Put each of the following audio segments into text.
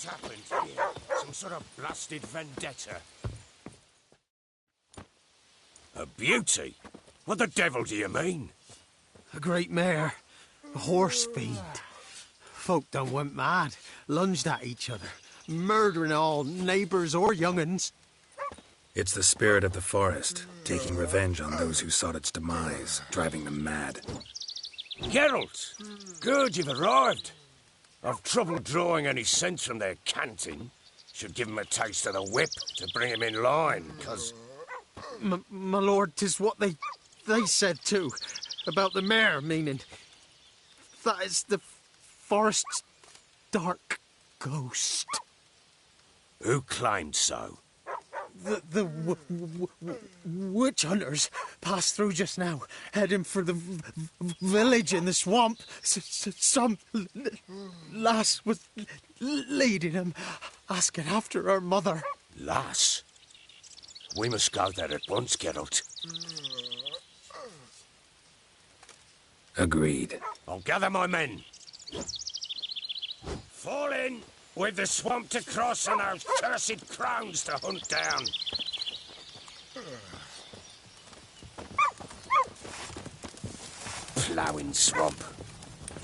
What's happened here? Some sort of blasted vendetta? A beauty? What the devil do you mean? A great mare. A horse fiend. Folk done went mad, lunged at each other, murdering all neighbours or young'uns. It's the spirit of the forest, taking revenge on those who sought its demise, driving them mad. Geralt! Good, you've arrived. I've trouble drawing any sense from their canting. Should give him a taste of the whip to bring him in line, 'cause... My lord, 'tis what they said too, about the mare, meaning... That is the forest's dark ghost. Who claimed so? The witch hunters passed through just now, heading for the village in the swamp. Some lass was leading them, asking after her mother. Lass? We must go there at once, Geralt. Agreed. I'll gather my men. Fall in! With the swamp to cross and those cursed crones to hunt down. Ploughing swamp.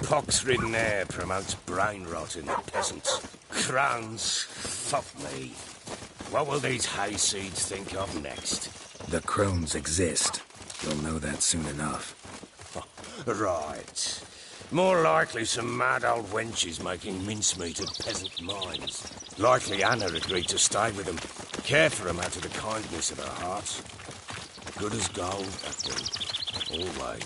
Pox-ridden air promotes brain rot in the peasants. Crones, fuck me. What will these hayseeds think of next? The crones exist. You'll know that soon enough. Right. More likely some mad old wenches making mincemeat of peasant minds. Likely Anna agreed to stay with them, care for them out of the kindness of her heart. Good as gold, that thing. Always.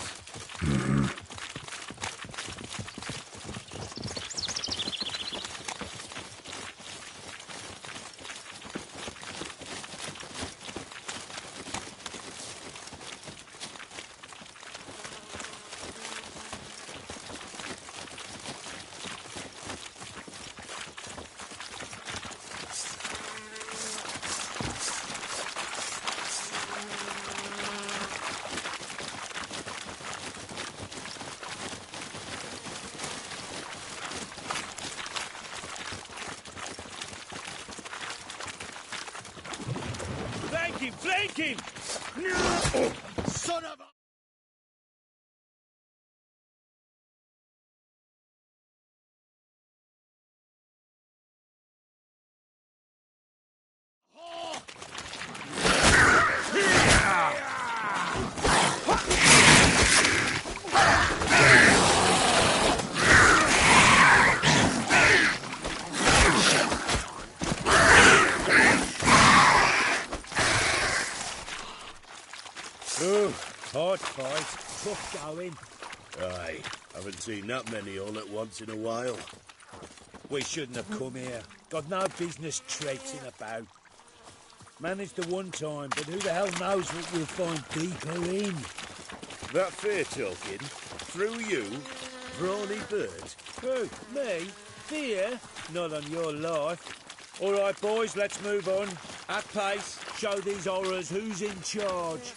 Flank him! No! Son of a... Hard fight, tough going. Aye, haven't seen that many all at once in a while. We shouldn't have come here. Got no business traipsing about. Managed the one time, but who the hell knows what we'll find deeper in? That fair talking, through you, brawny bird. Who? Me? Fear? Not on your life. All right, boys, let's move on. At pace, show these horrors who's in charge.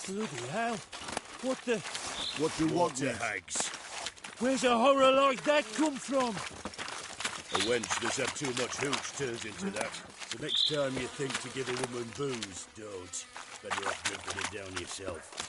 Bloody hell. What the... What do you want, you hags? Where's a horror like that come from? A wench that's had too much hooch turns into that. The next time you think to give a woman booze, don't. Better off drinking it down yourself.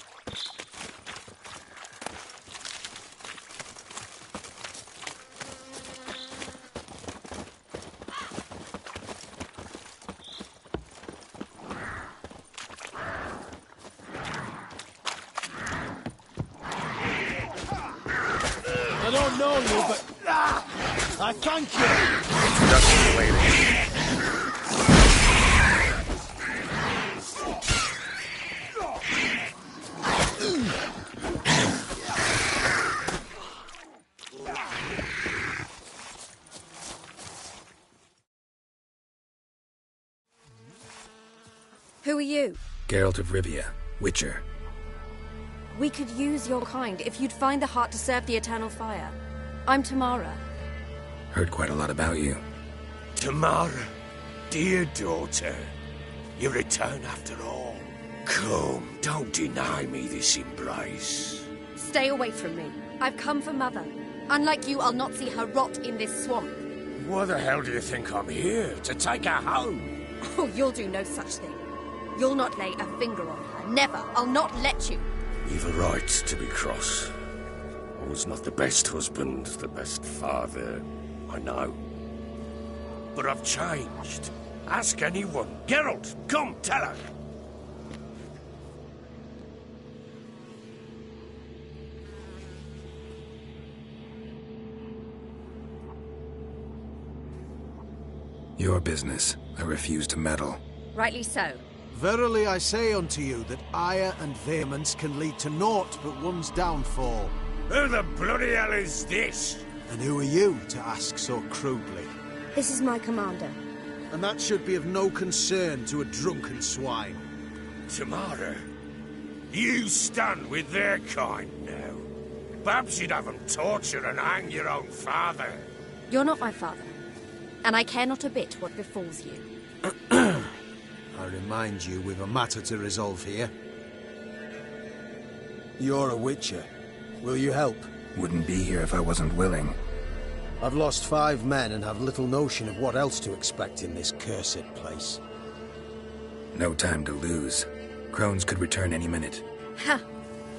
don't know you, but I thank you. Introduction waiting. Who are you? Geralt of Rivia, Witcher. We could use your kind if you'd find the heart to serve the Eternal Fire. I'm Tamara. Heard quite a lot about you. Tamara, dear daughter, you return after all. Come, don't deny me this embrace. Stay away from me. I've come for Mother. Unlike you, I'll not see her rot in this swamp. Why the hell do you think I'm here? To take her home? Oh, you'll do no such thing. You'll not lay a finger on her. Never. I'll not let you. You've a right to be cross. I was not the best husband, the best father, I know. But I've changed. Ask anyone. Geralt, come, tell her. Your business. I refuse to meddle. Rightly so. Verily I say unto you that ire and vehemence can lead to naught but one's downfall. Who the bloody hell is this? And who are you to ask so crudely? This is my commander. And that should be of no concern to a drunken swine. Tamara, you stand with their kind now. Perhaps you'd have them torture and hang your own father. You're not my father. And I care not a bit what befalls you. I remind you, we've a matter to resolve here. You're a witcher. Will you help? Wouldn't be here if I wasn't willing. I've lost 5 men and have little notion of what else to expect in this cursed place. No time to lose. Crones could return any minute. Ha!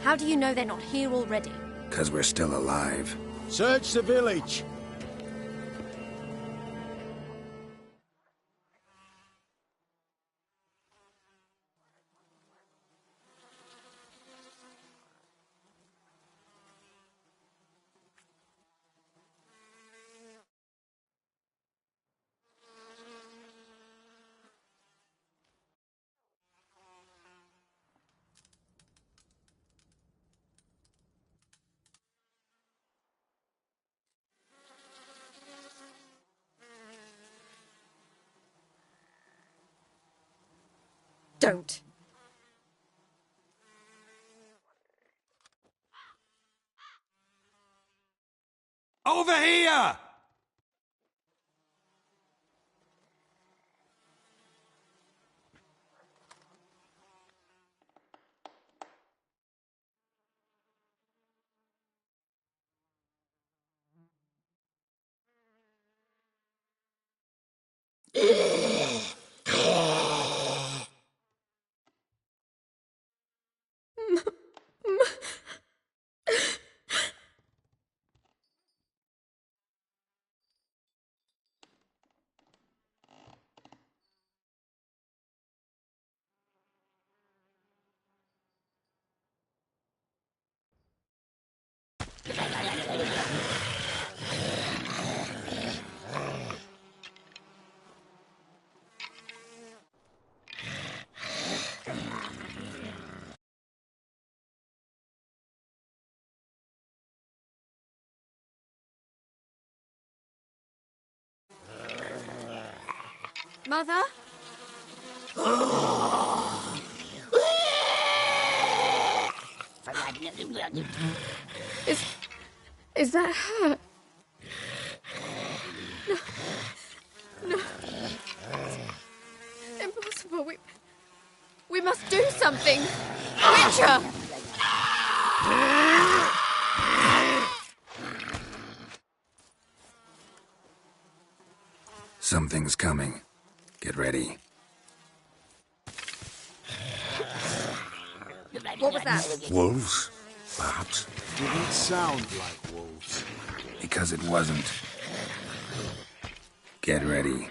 How do you know they're not here already? 'Cause we're still alive. Search the village! Don't. Over here! Mother? Is that her? No. Impossible. We must do something. Witcher! Something's coming. Get ready. What was that? Wolves, perhaps. Didn't sound like wolves. Because it wasn't. Get ready.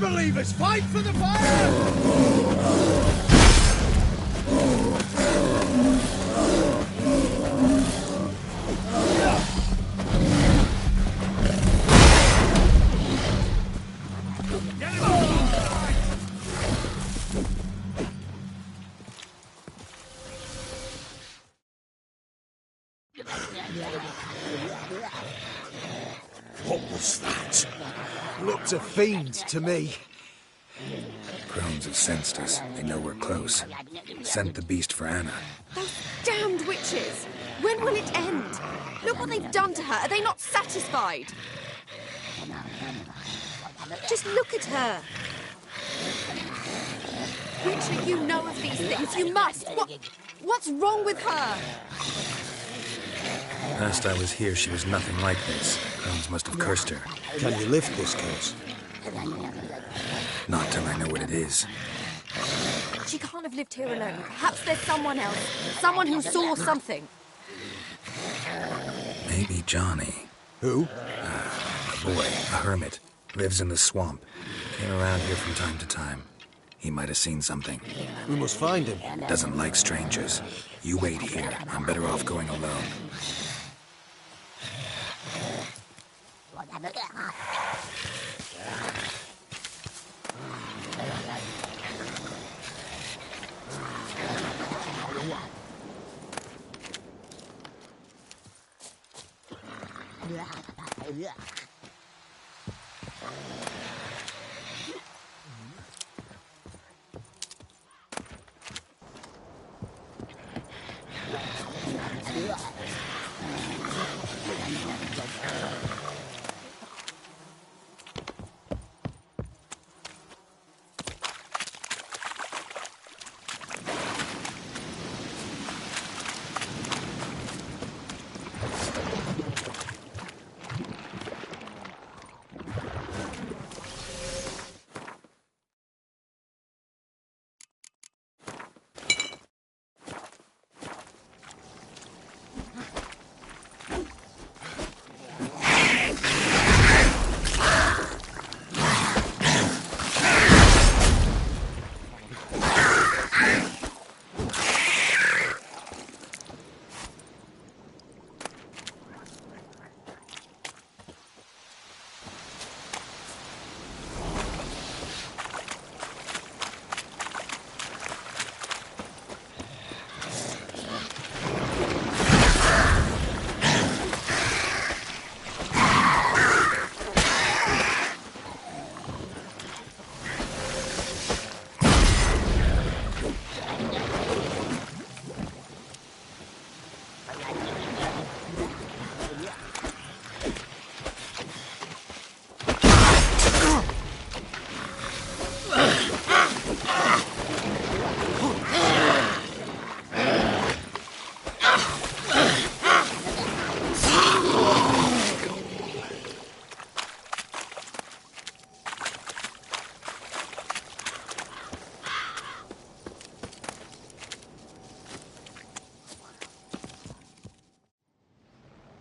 Unbelievers, fight for the fire! What was that? Looked a fiend to me. Crones have sensed us. They know we're close. Sent the beast for Anna. Those damned witches! When will it end? Look what they've done to her. Are they not satisfied? Just look at her. Witcher, you know of these things. You must. What's wrong with her? Last I was here, she was nothing like this. Crones must have cursed her. Can you lift this curse? Not till I know what it is. She can't have lived here alone. Perhaps there's someone else. Someone who saw something. Maybe Johnny. Who? A boy, a hermit. Lives in the swamp. Came around here from time to time. He might have seen something. We must find him. Doesn't like strangers. You wait here. I'm better off going alone.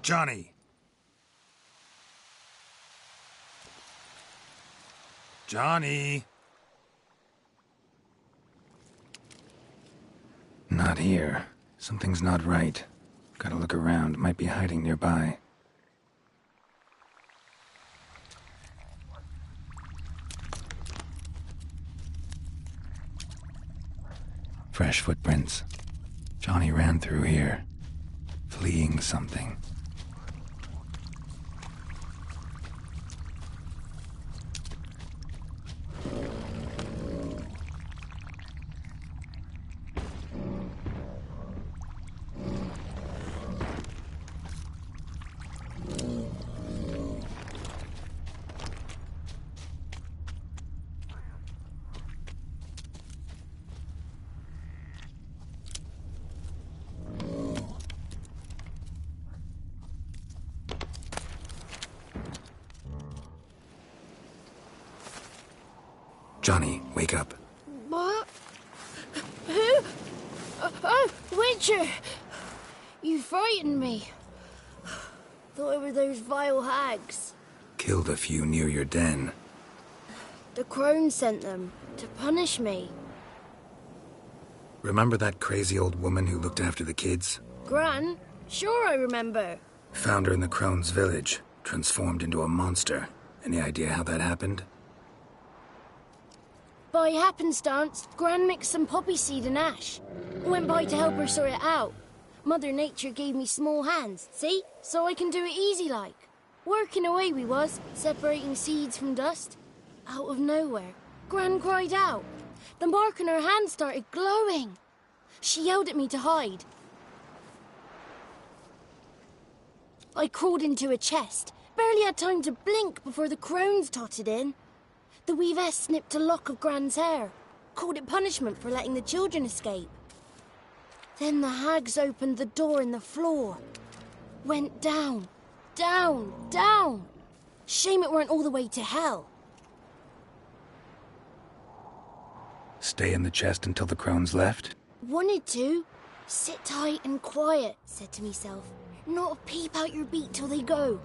Johnny! Johnny! Not here. Something's not right. Gotta look around. Might be hiding nearby. Fresh footprints. Johnny ran through here, fleeing something. Johnny, wake up. What? Who? Oh, Witcher! You frightened me. Thought it were those vile hags. Killed a few near your den. The crone sent them to punish me. Remember that crazy old woman who looked after the kids? Gran? Sure I remember. Found her in the crone's village, transformed into a monster. Any idea how that happened? By happenstance, Gran mixed some poppy seed and ash. I went by to help her sort it out. Mother Nature gave me small hands, see? So I can do it easy like. Working away we was, separating seeds from dust. Out of nowhere, Gran cried out. The mark on her hand started glowing. She yelled at me to hide. I crawled into a chest. Barely had time to blink before the crones totted in. The weavess snipped a lock of Gran's hair, called it punishment for letting the children escape. Then the hags opened the door in the floor. Went down, down, down. Shame it weren't all the way to hell. Stay in the chest until the crones left? Wanted to. Sit tight and quiet, said to myself. Not a peep out your beat till they go.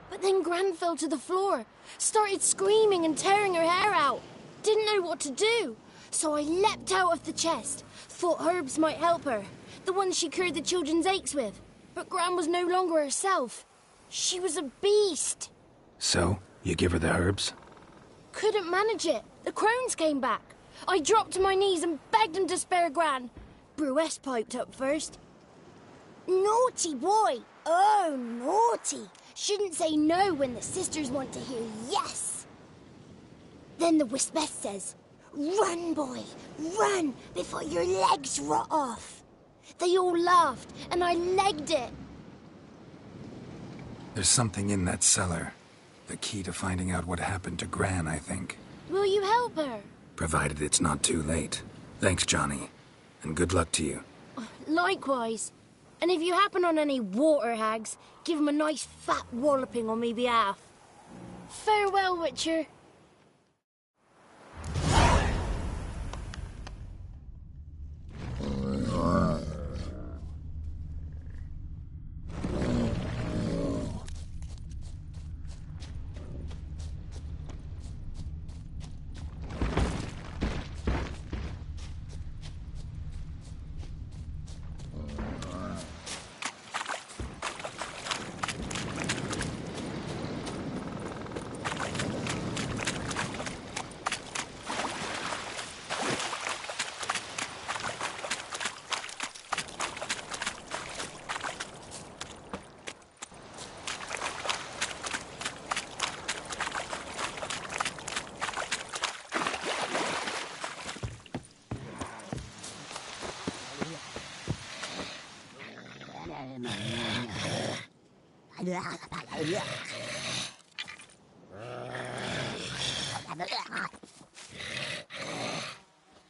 But then Gran fell to the floor, started screaming and tearing her hair out. Didn't know what to do. So I leapt out of the chest. Thought herbs might help her. The ones she cured the children's aches with. But Gran was no longer herself. She was a beast. So, you give her the herbs? Couldn't manage it. The crones came back. I dropped to my knees and begged them to spare Gran. Bruess piped up first. Naughty boy. Oh, naughty. Shouldn't say no when the sisters want to hear yes. Then the Wispeth says, run, boy, run before your legs rot off. They all laughed and I legged it. There's something in that cellar. The key to finding out what happened to Gran, I think. Will you help her? Provided it's not too late. Thanks, Johnny. And good luck to you. Likewise. And if you happen on any water hags, give them a nice fat walloping on me behalf. Farewell, Witcher.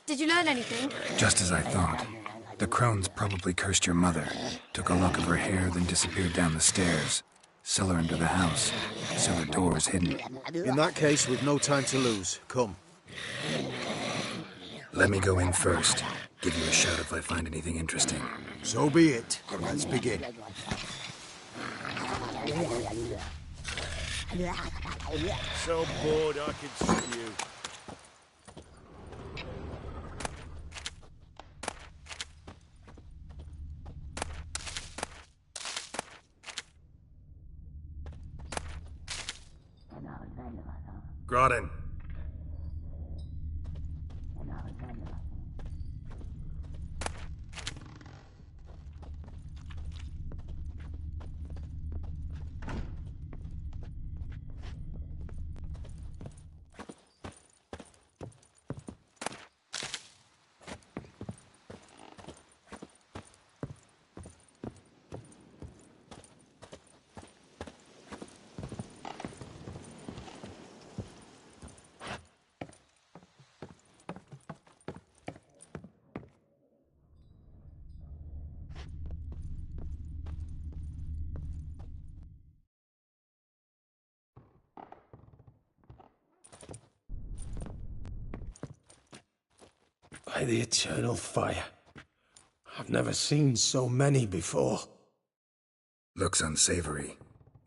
Did you learn anything? Just as I thought. The crones probably cursed your mother, took a lock of her hair, then disappeared down the stairs. Cellar into the house. Cellar door is hidden. In that case, we've no time to lose. Come. Let me go in first. Give you a shout if I find anything interesting. So be it. Let's begin. So bored I can see you. Groden. By the eternal fire. I've never seen so many before. Looks unsavory.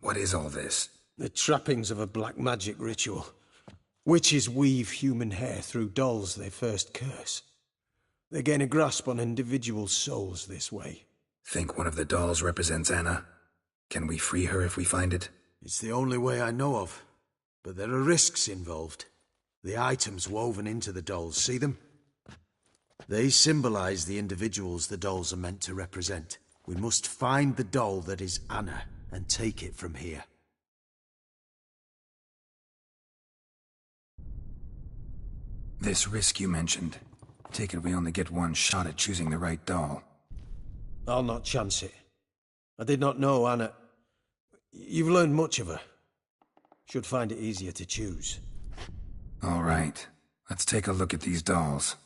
What is all this? The trappings of a black magic ritual. Witches weave human hair through dolls they first curse. They gain a grasp on individual souls this way. Think one of the dolls represents Anna? Can we free her if we find it? It's the only way I know of. But there are risks involved. The items woven into the dolls, see them? They symbolize the individuals the dolls are meant to represent. We must find the doll that is Anna and take it from here. This risk you mentioned. Take it we only get one shot at choosing the right doll. I'll not chance it. I did not know Anna. You've learned much of her. Should find it easier to choose. All right. Let's take a look at these dolls.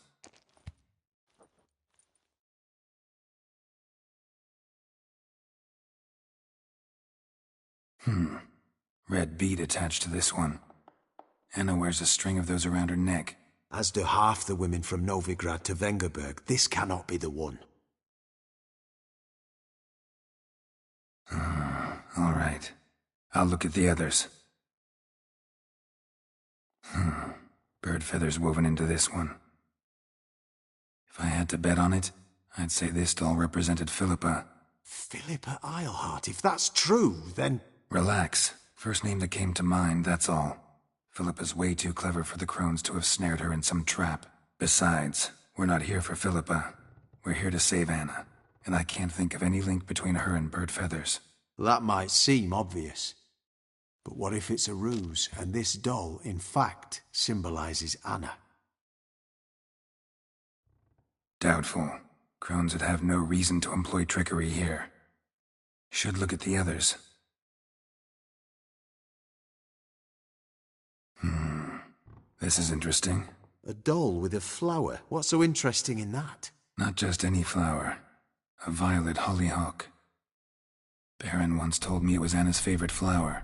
Red bead attached to this one. Anna wears a string of those around her neck. As do half the women from Novigrad to Vengerberg. This cannot be the one. All right. I'll look at the others. Bird feathers woven into this one. If I had to bet on it, I'd say this doll represented Philippa. Philippa Eilhart, if that's true, then... Relax. First name that came to mind, that's all. Philippa's way too clever for the crones to have snared her in some trap. Besides, we're not here for Philippa. We're here to save Anna, and I can't think of any link between her and Bird Feathers. That might seem obvious. But what if it's a ruse, and this doll, in fact, symbolizes Anna? Doubtful. Crones would have no reason to employ trickery here. Should look at the others. This is interesting. A doll with a flower. What's so interesting in that? Not just any flower. A violet hollyhock. Baron once told me it was Anna's favorite flower.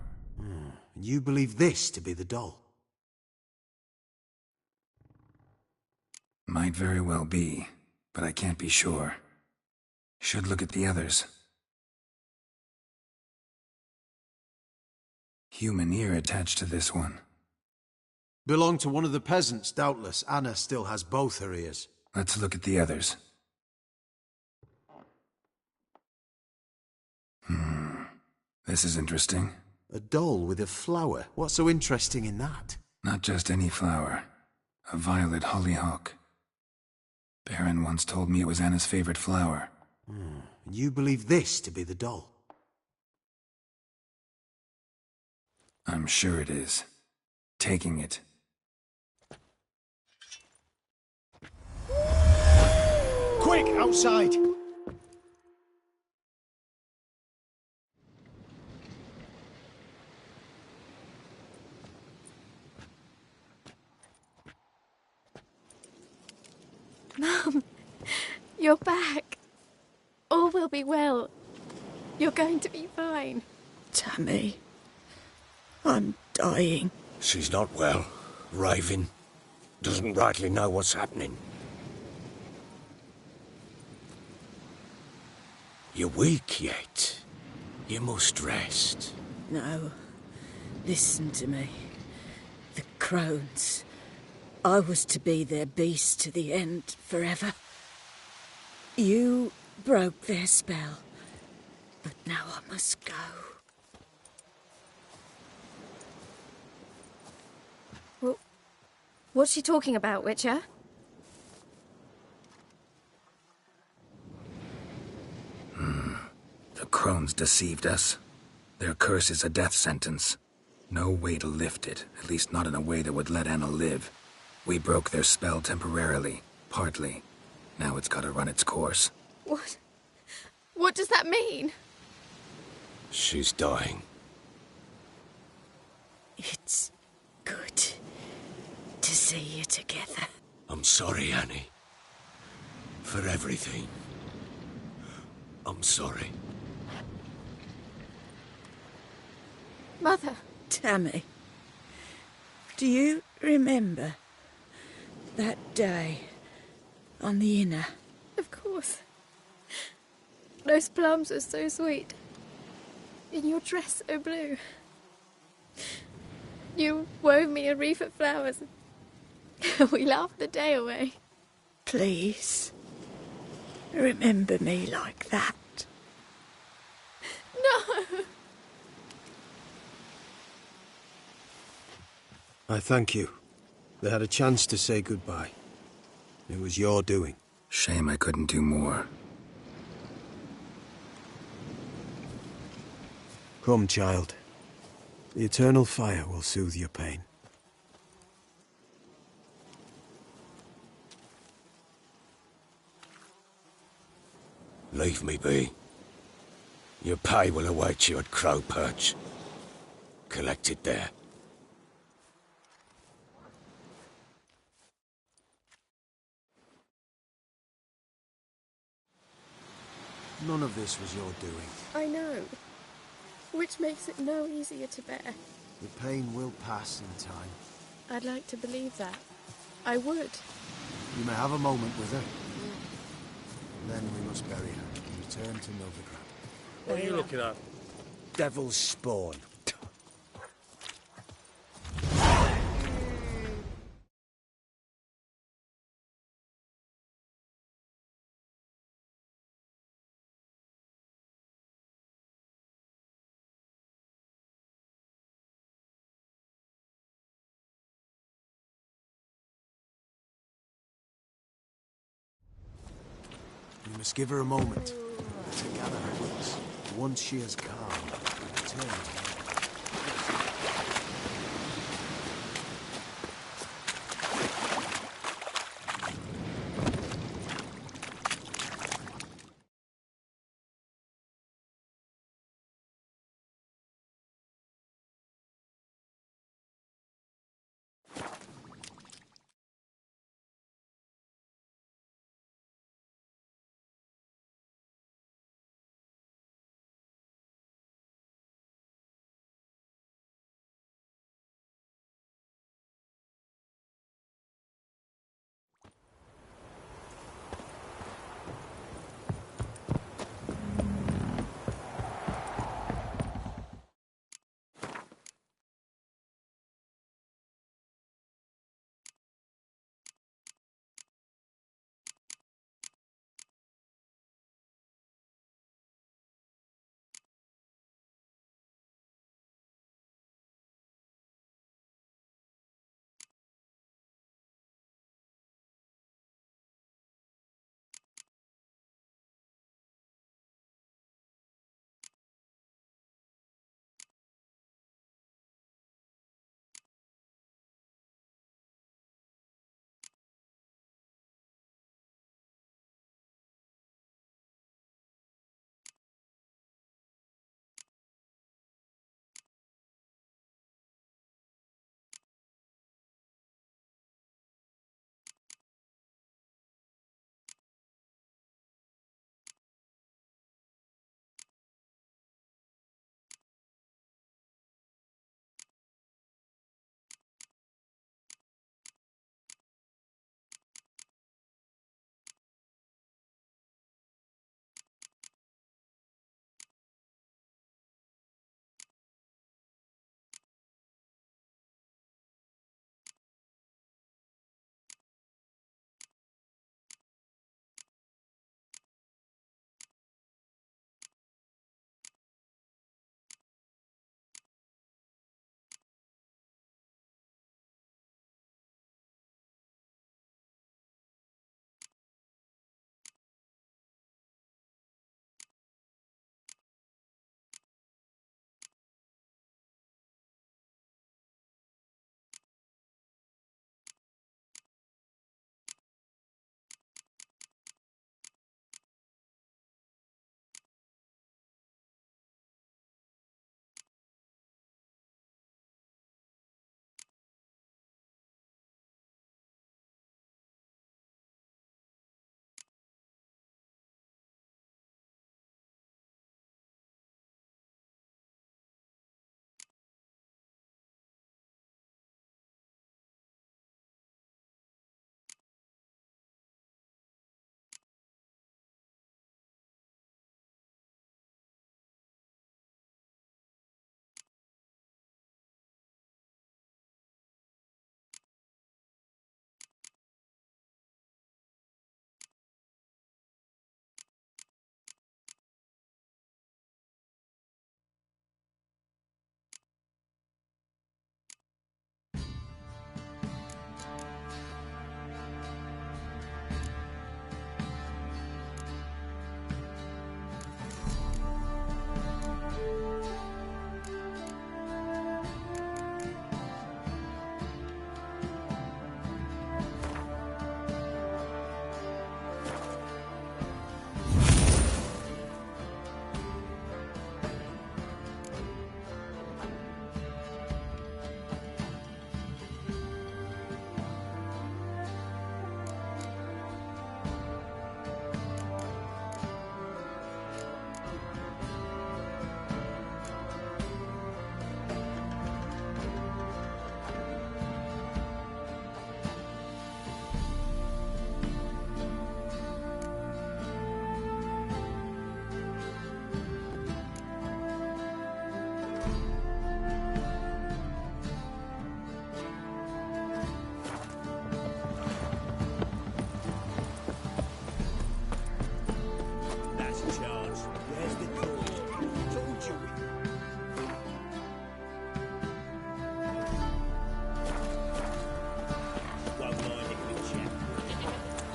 You believe this to be the doll? Might very well be, but I can't be sure. Should look at the others. Human ear attached to this one. Belonged to one of the peasants, doubtless. Anna still has both her ears. Let's look at the others. This is interesting. A doll with a flower. What's so interesting in that? Not just any flower. A violet hollyhock. Baron once told me it was Anna's favorite flower. You believe this to be the doll? I'm sure it is. Taking it. Quick, outside! Mum, you're back. All will be well. You're going to be fine. Tammy, I'm dying. She's not well. Raving. Doesn't rightly know what's happening. You're weak yet. You must rest. No, listen to me. The crones. I was to be their beast to the end, forever. You broke their spell, but now I must go. Well, what's she talking about, Witcher? The crones deceived us. Their curse is a death sentence. No way to lift it, at least not in a way that would let Anna live. We broke their spell temporarily, partly. Now it's gotta run its course. What? What does that mean? She's dying. It's good to see you together. I'm sorry, Annie. For everything. I'm sorry. Mother. Tammy, do you remember that day on the Inner? Of course. Those plums are so sweet. In your dress so blue. You wove me a wreath of flowers. We laughed the day away. Please, remember me like that. No! I thank you. They had a chance to say goodbye. It was your doing. Shame I couldn't do more. Come, child. The eternal fire will soothe your pain. Leave me be. Your pay will await you at Crow Perch. Collect it there. None of this was your doing. I know. Which makes it no easier to bear. The pain will pass in time. I'd like to believe that. I would. You may have a moment with her. Then we must bury her and return to Novigrad. What are you looking at? Devil's spawn. We must give her a moment to gather her wits. Once she has calmed, return to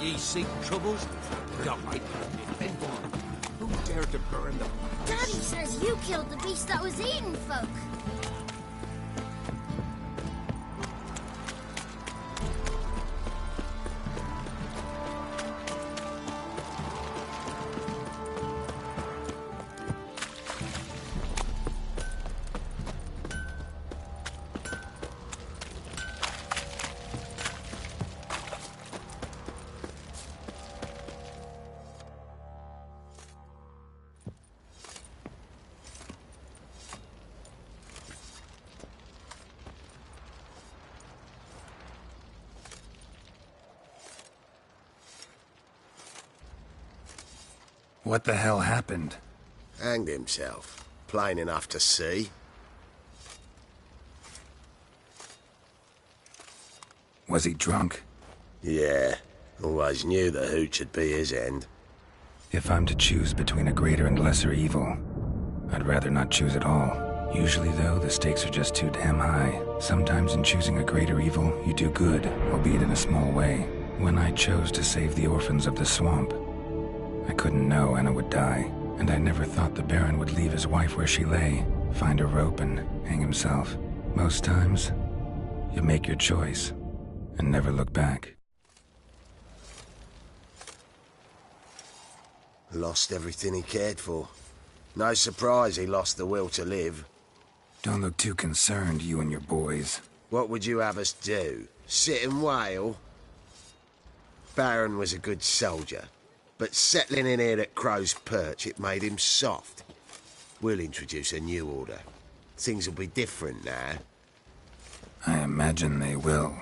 Ye seek troubles? Got my defend one. Who dared to burn them? Daddy says you killed the beast that was eating folk. What the hell happened? Hanged himself. Plain enough to see. Was he drunk? Yeah. Always knew the hooch would be his end. If I'm to choose between a greater and lesser evil, I'd rather not choose at all. Usually, though, the stakes are just too damn high. Sometimes in choosing a greater evil, you do good, albeit in a small way. When I chose to save the orphans of the swamp, I couldn't know Anna would die, and I never thought the Baron would leave his wife where she lay, find a rope and hang himself. Most times, you make your choice and never look back. Lost everything he cared for. No surprise he lost the will to live. Don't look too concerned, you and your boys. What would you have us do? Sit and wail? Baron was a good soldier, but settling in here at Crow's Perch, it made him soft. We'll introduce a new order. Things will be different now. I imagine they will.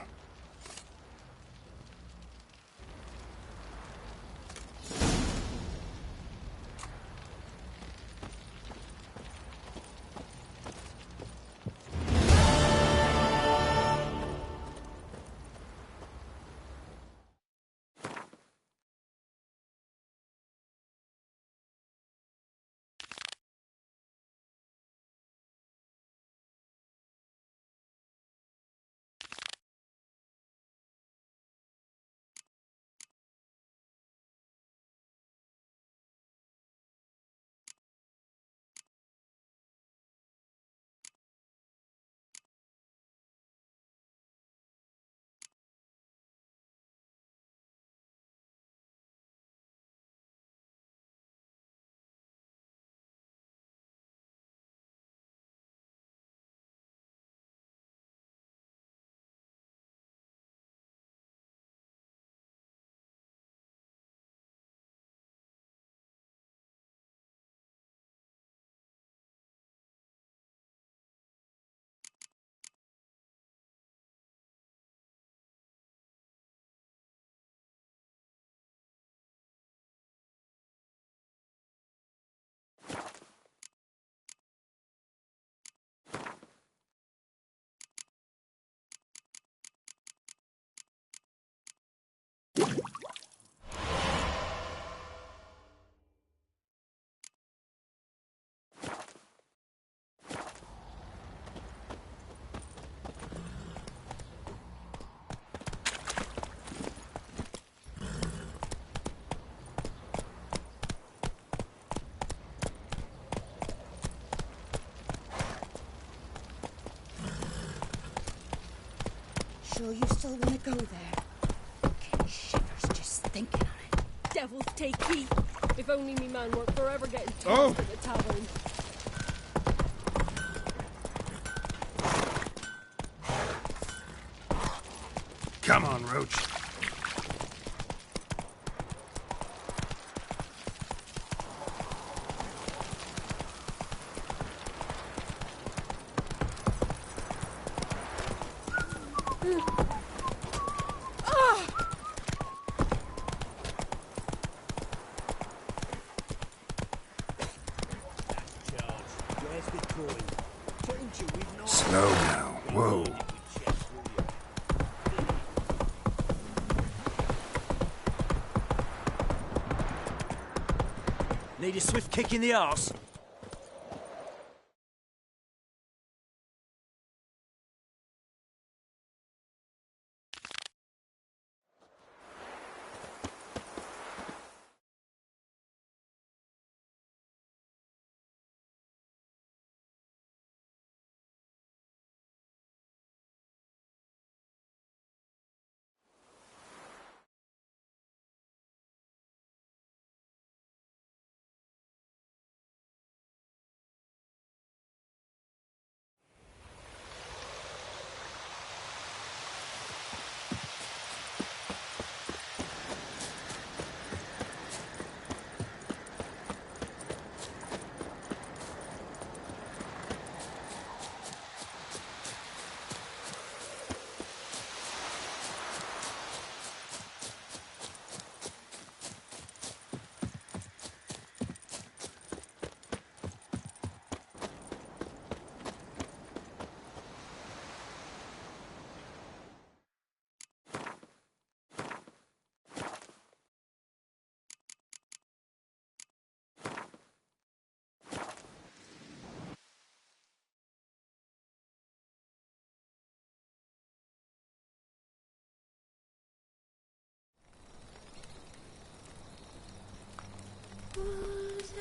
Sure you still want to go there? Give me shivers just thinking on it. Devils take heed. If only me man weren't forever getting tossed at the tavern. Come on, Roach. Slow now. Whoa. Need a swift kick in the arse?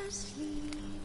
asleep.